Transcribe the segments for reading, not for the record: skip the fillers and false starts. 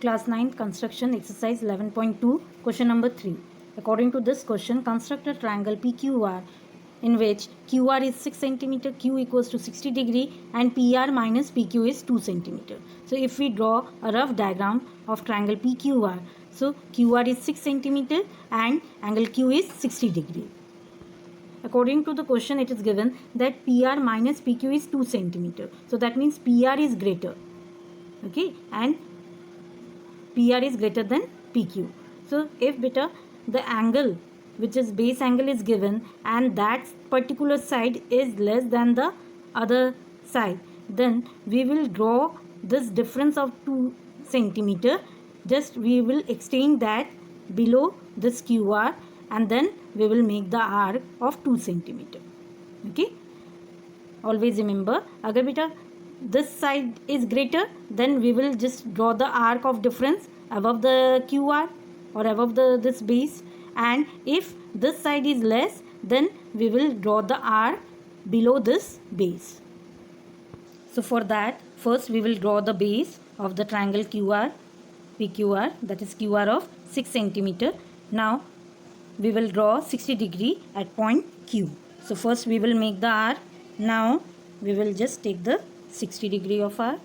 Class 9 construction exercise 11.2 question number 3. According to this question, construct a triangle PQR in which QR is 6 cm, Q equals to 60 degree and PR minus PQ is 2 cm. So if we draw a rough diagram of triangle PQR, so QR is 6 cm and angle Q is 60 degree. According to the question, it is given that PR minus PQ is 2 cm. So that means PR is greater. Okay, and PR is greater than PQ. So if beta the angle which is base angle is given and that particular side is less than the other side, then we will draw this difference of 2 centimeter. Just we will extend that below this QR and then we will make the arc of 2 centimeter. Okay, always remember, agar beta this side is greater, then we will just draw the arc of difference above the QR or above this base, and if this side is less, then we will draw the arc below this base. So for that, first we will draw the base of the triangle QR PQR, that is QR of 6 centimeter. Now we will draw 60 degree at point Q. So first we will make the arc. Now we will just take the 60 degree of arc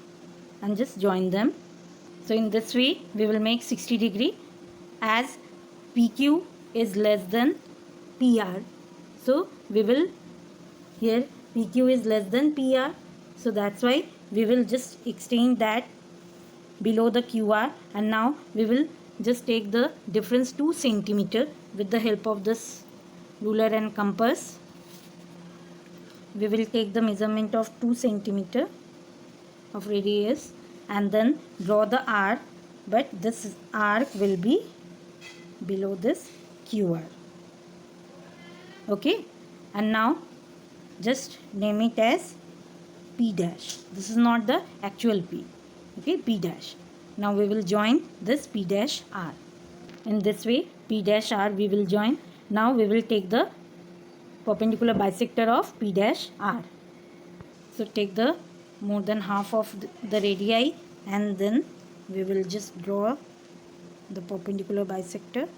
and just join them. So in this way we will make 60 degree as PQ is less than PR. So we will, here PQ is less than PR. So that's why we will just extend that below the QR, and now we will just take the difference 2 centimeter with the help of this ruler and compass. We will take the measurement of 2 centimeter of radius and then draw the arc, but this arc will be below this QR. Okay, and now just name it as P dash. This is not the actual P. Okay, P dash. Now we will join this P dash R. In this way, P dash R we will join. Now we will take the perpendicular bisector of P dash R. So take the more than half of the radii and then we will just draw the perpendicular bisector.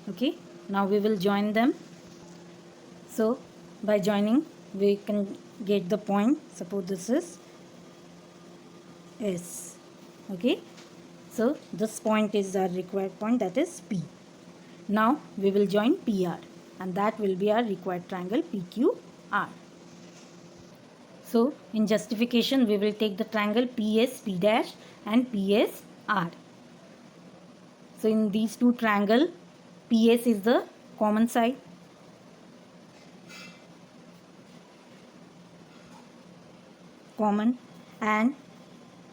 Okay, now we will join them. So by joining we can get the point. Suppose this is S. Okay, so this point is our required point, that is P. Now we will join PR and that will be our required triangle PQR. So in justification we will take the triangle PS P dash and PS R. So in these two triangle, PS is the common side. Common, and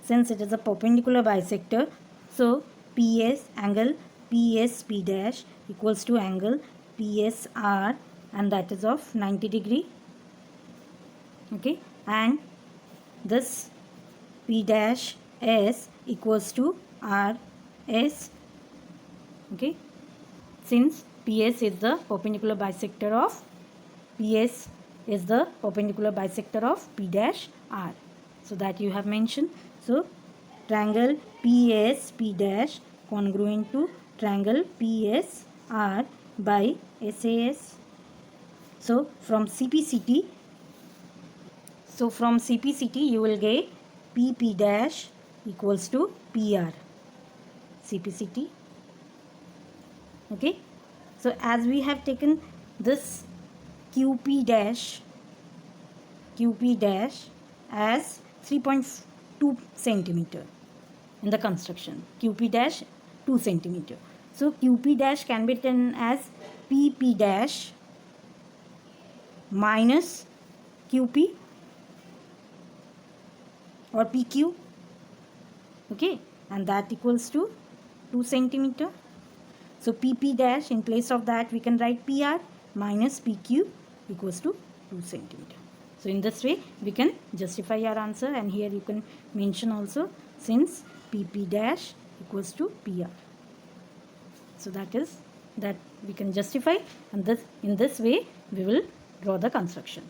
since it is a perpendicular bisector, so PS angle PS P dash equals to angle PSR, and that is of 90 degree. Okay, and this P dash S equals to RS. Okay, since PS is the perpendicular bisector of PS is the perpendicular bisector of P dash R. So that you have mentioned. So triangle PS P dash congruent to triangle PSR by SAS. So from CPCT you will get PP dash equals to PR. CPCT. Okay. So as we have taken this QP dash as 3.2 centimeter in the construction. QP dash 2 centimeter. So QP dash can be written as PP dash minus QP or PQ. Okay, and that equals to 2 centimeter. So PP dash, in place of that we can write PR minus PQ equals to 2 centimeter. So in this way we can justify our answer, and here you can mention also since PP dash equals to PR. So that is that we can justify, and in this way we will Draw the construction.